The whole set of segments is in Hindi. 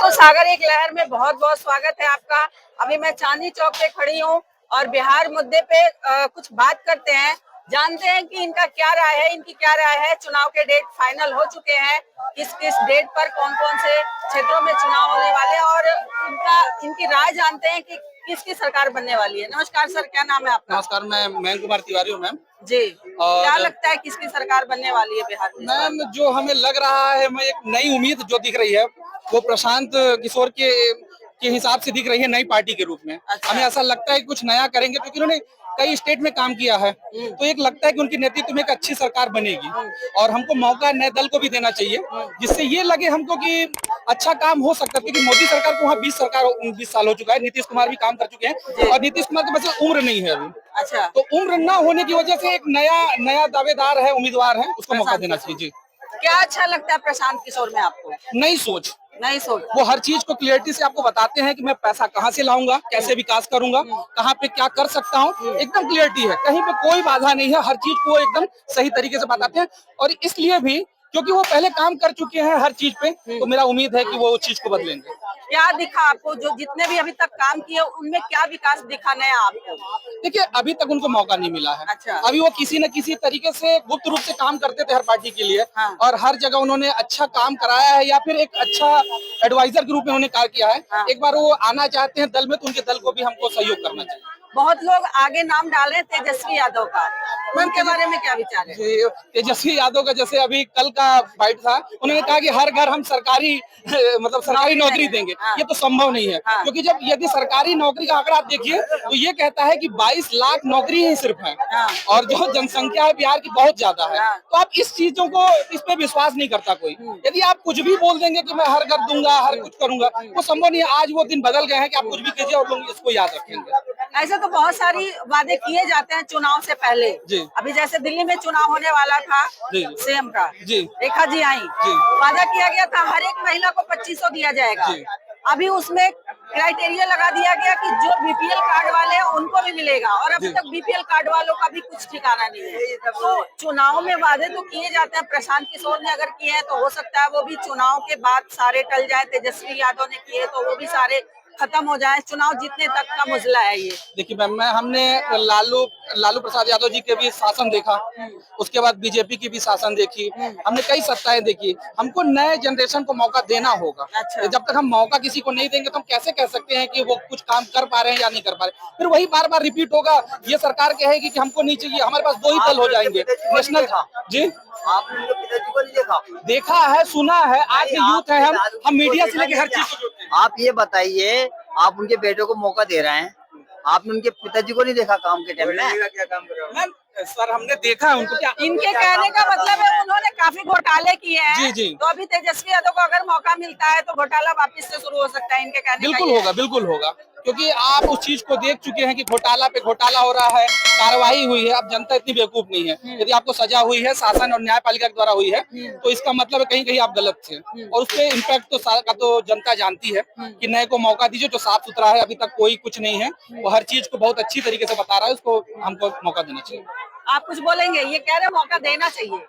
दोस्तों, सागर एक लहर में बहुत बहुत स्वागत है आपका। अभी मैं चांदनी चौक पे खड़ी हूँ और बिहार मुद्दे पे कुछ बात करते हैं, जानते हैं कि इनका क्या राय है, इनकी क्या राय है। चुनाव के डेट फाइनल हो चुके हैं, किस किस डेट पर कौन कौन से क्षेत्रों में चुनाव होने वाले हैं और इनकी राय जानते हैं कि किसकी सरकार बनने वाली है। नमस्कार सर, क्या नाम है आपका? नमस्कार, मैं मयंक कुमार तिवारी हूँ मैम। जी, और क्या लगता है किसकी सरकार बनने वाली है बिहार में? मैम, जो हमें लग रहा है, हमें एक नई उम्मीद जो दिख रही है वो प्रशांत किशोर के हिसाब से दिख रही है, नई पार्टी के रूप में। अच्छा। हमें ऐसा लगता है कि कुछ नया करेंगे, क्योंकि उन्होंने कई स्टेट में काम किया है, तो एक लगता है कि उनके नेतृत्व में एक अच्छी सरकार बनेगी और हमको मौका नए दल को भी देना चाहिए, जिससे ये लगे हमको कि अच्छा काम हो सकता है। क्योंकि मोदी सरकार को वहाँ 20 साल हो चुका है, नीतीश कुमार भी काम कर चुके हैं और नीतीश कुमार के पास उम्र नहीं है अभी। अच्छा, तो उम्र न होने की वजह से एक नया दावेदार है, उम्मीदवार है, उसको मौका देना चाहिए। जी, क्या अच्छा लगता है प्रशांत किशोर में आपको? नई सोच। नहीं सोच। वो हर चीज को क्लियरिटी से आपको बताते हैं कि मैं पैसा कहाँ से लाऊंगा, कैसे विकास करूंगा, कहाँ पे क्या कर सकता हूँ, एकदम क्लियरिटी है, कहीं पे कोई बाधा नहीं है, हर चीज को एकदम सही तरीके से बताते हैं। और इसलिए भी क्योंकि वो पहले काम कर चुके हैं हर चीज पे, तो मेरा उम्मीद है कि वो चीज को बदलेंगे। क्या दिखा आपको, जो जितने भी अभी तक काम किए उनमें क्या विकास दिखा नया आपको? देखिए, अभी तक उनको मौका नहीं मिला है। अच्छा। अभी वो किसी न किसी तरीके से गुप्त रूप से काम करते थे हर पार्टी के लिए। हाँ। और हर जगह उन्होंने अच्छा काम कराया है या फिर एक अच्छा एडवाइजर के रूप में उन्होंने कार्य किया है। हाँ। एक बार वो आना चाहते हैं दल में, तो उनके दल को भी हमको सहयोग करना चाहिए। बहुत लोग आगे नाम डाले हैं तेजस्वी यादव का, उनके बारे में क्या विचार है? तेजस्वी यादव का जैसे अभी कल का बाइट था, उन्होंने कहा कि हर घर हम सरकारी मतलब सरकारी नौकरी देंगे। हाँ। ये तो संभव नहीं है। हाँ। क्योंकि जब यदि सरकारी नौकरी का आंकड़ा आप देखिए तो ये कहता है कि 22 लाख नौकरी ही सिर्फ है। हाँ। और जो जनसंख्या है बिहार की बहुत ज्यादा है। हाँ। तो आप इस चीजों को, इस पे विश्वास नहीं करता कोई। यदि आप कुछ भी बोल देंगे कि मैं हर घर दूंगा, हर कुछ करूंगा, वो संभव नहीं है। आज वो दिन बदल गए हैं कि आप कुछ भी कीजिए और लोग इसको याद रखेंगे। ऐसे तो बहुत सारी वादे किए जाते हैं चुनाव से पहले। जी। अभी जैसे दिल्ली में चुनाव होने वाला था जी। सीएम का, जी। रेखा जी आई, जी। वादा किया गया था हर एक महिला को 2500 दिया जाएगा। जी। अभी उसमें क्राइटेरिया लगा दिया गया कि जो बीपीएल कार्ड वाले हैं उनको भी मिलेगा, और अभी तक बीपीएल कार्ड वालों का भी कुछ ठिकाना नहीं है। तो चुनाव में वादे तो किए जाते हैं, प्रशांत किशोर ने अगर किए हैं तो हो सकता है वो भी चुनाव के बाद सारे टल जाए। तेजस्वी यादव ने किए तो वो भी सारे खत्म हो जाए। चुनाव जीतने तक का मुजला है ये। देखिए मैम, हमने लालू प्रसाद यादव जी के भी शासन देखा, उसके बाद बीजेपी की भी शासन देखी, हमने कई सत्ताएं देखी। हमको नए जनरेशन को मौका देना होगा। अच्छा। जब तक हम मौका किसी को नहीं देंगे तो हम कैसे कह सकते हैं कि वो कुछ काम कर पा रहे हैं या नहीं कर पा रहे। फिर वही बार बार रिपीट होगा। ये सरकार कहेगी कि हमको नहीं चाहिए, हमारे पास 2 ही दल हो जाएंगे, नेशनल। जी, आपने उनके पिताजी को नहीं देखा? देखा है, सुना है। आज के यूथ है, हम मीडिया से लेके हर चीज को जोड़ते हैं। आप ये बताइए, आप उनके बेटे को मौका दे रहे हैं, आपने उनके पिताजी को नहीं देखा काम के टाइम में? क्या काम कर रहे हो मैम? सर, हमने देखा है उनको। क्या इनके कहने का मतलब है उन्होंने काफी घोटाले किए हैं। जी, जी। तो अभी तेजस्वी यादव को अगर मौका मिलता है तो घोटाला वापस से शुरू हो सकता है, इनके कहने बिल्कुल होगा, बिल्कुल होगा। क्योंकि आप उस चीज को देख चुके हैं कि घोटाला पे घोटाला हो रहा है, कार्रवाई हुई है। अब जनता इतनी बेवकूफ नहीं है। यदि आपको सजा हुई है, शासन और न्यायपालिका के द्वारा हुई है, तो इसका मतलब है कहीं कहीं आप गलत थे। और उसके इम्पैक्ट तो सारा तो जनता जानती है कि नए को मौका दीजिए जो साफ सुथरा है। अभी तक कोई कुछ नहीं है, वो हर चीज को बहुत अच्छी तरीके से बता रहा है, उसको हमको मौका देना चाहिए। आप कुछ बोलेंगे? ये कह रहे मौका देना चाहिए,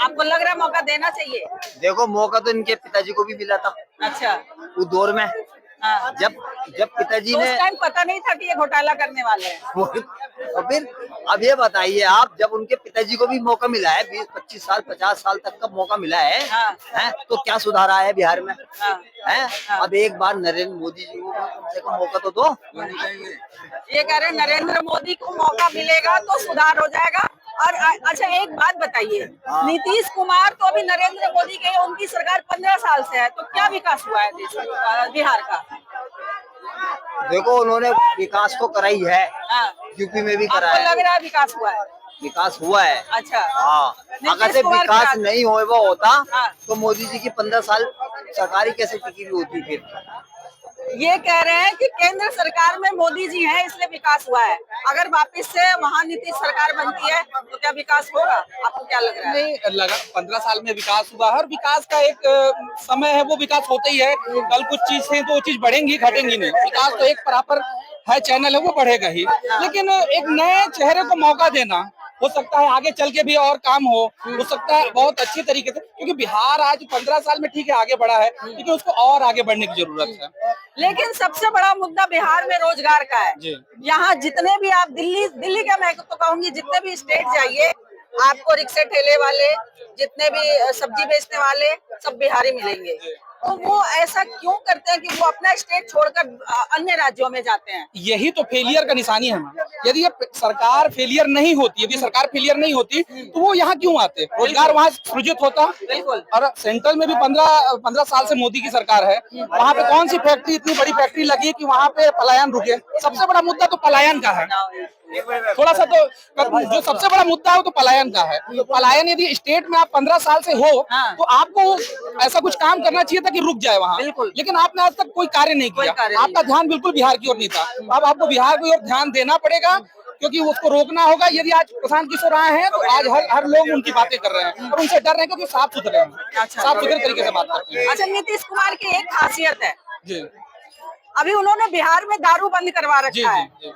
आपको लग रहा है मौका देना चाहिए? देखो, मौका तो इनके पिताजी को भी मिला था अच्छा। उस दौर में। हाँ। जब पिताजी तो ने उस टाइम पता नहीं था कि ये घोटाला करने वाले हैं। तो फिर अब ये बताइए आप, जब उनके पिताजी को भी मौका मिला है, 20-25 साल 50 साल तक का मौका मिला है, हाँ। हैं, तो क्या सुधार आया है बिहार में? हाँ। हैं? हाँ। अब एक बार नरेंद्र मोदी जी को कम से कम मौका तो दो। ये कह रहे नरेंद्र मोदी को मौका मिलेगा तो सुधार हो जाएगा। और अच्छा, एक बात बताइए, नीतीश कुमार तो अभी नरेंद्र मोदी के, उनकी सरकार 15 साल से है, तो क्या विकास हुआ है बिहार का? देखो, उन्होंने विकास तो करा ही है, हाँ। यूपी में भी करा आपको है। लग रहा है विकास हुआ है? विकास हुआ है। अच्छा। हाँ, अगर से कुमार विकास की नहीं होता हाँ। तो मोदी जी की 15 साल सरकारी कैसे टिकी हुई होती फिर? ये कह रहे हैं कि केंद्र सरकार में मोदी जी हैं इसलिए विकास हुआ है। अगर वापस से वहाँ नीतीश सरकार बनती है तो क्या विकास होगा? आपको क्या लग रहा है? नहीं लगा, 15 साल में विकास हुआ। हर विकास का एक समय है, वो विकास होता ही है। कल कुछ चीज है तो वो चीज बढ़ेंगी घटेंगी नहीं। विकास तो एक बराबर है, चैनल है, वो बढ़ेगा ही। लेकिन एक नए चेहरे को मौका देना हो सकता है आगे चल के भी और काम हो सकता है बहुत अच्छी तरीके से, क्योंकि बिहार आज 15 साल में ठीक है आगे बढ़ा है, लेकिन उसको और आगे बढ़ने की जरूरत है। लेकिन सबसे बड़ा मुद्दा बिहार में रोजगार का है। जी। यहाँ जितने भी आप दिल्ली का मैं तो कहूंगी, जितने भी स्टेट जाइए आपको रिक्शे ठेले वाले, जितने भी सब्जी बेचने वाले, सब बिहारी मिलेंगे। तो वो ऐसा क्यों करते हैं कि वो अपना स्टेट छोड़कर अन्य राज्यों में जाते हैं? यही तो फेलियर का निशानी है मैम। यदि ये सरकार फेलियर नहीं होती, यदि सरकार फेलियर नहीं होती तो वो यहाँ क्यों आते? रोजगार वहाँ सृजित होता। बिल्कुल। और सेंट्रल में भी 15 साल से मोदी की सरकार है, वहाँ पे कौन सी फैक्ट्री, इतनी बड़ी फैक्ट्री लगी है कि वहाँ पे पलायन रुके? सबसे बड़ा मुद्दा तो पलायन का है। थोड़ा सा तो जो सबसे बड़ा मुद्दा है वो तो पलायन का है। तो पलायन यदि स्टेट में आप 15 साल से हो तो आपको ऐसा कुछ काम करना चाहिए था कि रुक जाए वहाँ, लेकिन आपने आज तक कोई कार्य नहीं किया। आपका ध्यान बिल्कुल बिहार की ओर नहीं था। अब आपको बिहार की ओर ध्यान देना पड़ेगा, क्योंकि उसको रोकना होगा। यदि आज प्रशांत किशोर आए हैं तो आज हर लोग उनकी बातें कर रहे हैं और उनसे डर रहे हैं, क्योंकि साफ सुथरे हैं, साफ सुथरे तरीके से बात करते हैं। अच्छा, नीतीश कुमार की एक खासियत है, जी अभी उन्होंने बिहार में दारू बंद करवा जी रखा है, जी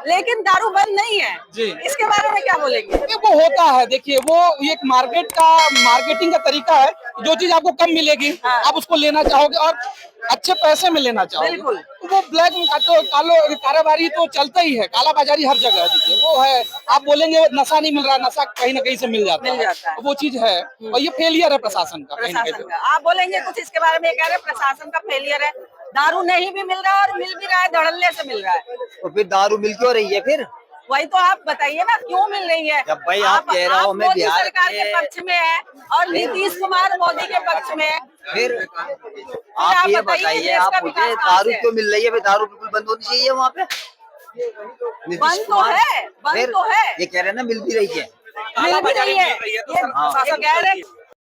लेकिन दारू बंद नहीं है। जी। इसके बारे में क्या बोलेंगे? वो होता है, देखिए वो एक मार्केटिंग का तरीका है। जो चीज आपको कम मिलेगी आप उसको लेना चाहोगे और अच्छे पैसे में लेना चाहोगे। बिल्कुल। तो वो ब्लैक कारोबारी तो चलता ही है, काला बाजारी हर जगह है। देखिए वो है, आप बोलेंगे वो नशा नहीं मिल रहा, नशा कहीं ना कहीं से मिल जाता है। वो चीज है और ये फेलियर है प्रशासन का। प्रशासन का आप बोलेंगे कुछ इसके बारे में? कह रहे प्रशासन का फेलियर है, दारू नहीं भी मिल रहा है और मिल भी रहा है, धड़ल्ले से मिल रहा है। तो फिर दारू मिल क्यों रही है फिर? वही तो आप बताइए ना, क्यों मिल रही है? जब भाई आप कह रहा हूँ मैं मोदी बिहार सरकार के पक्ष में है और नीतीश कुमार मोदी के पक्ष में है। फिर आप ये बताइए, आप मुझे दारू क्यों मिल रही है? भाई दारू बिल्कुल बंद होनी चाहिए वहाँ पे। बंद तो है, बंद तो है। ये कह रहे हैं ना मिल भी रही है। मिल भी रही है, ये कह रहे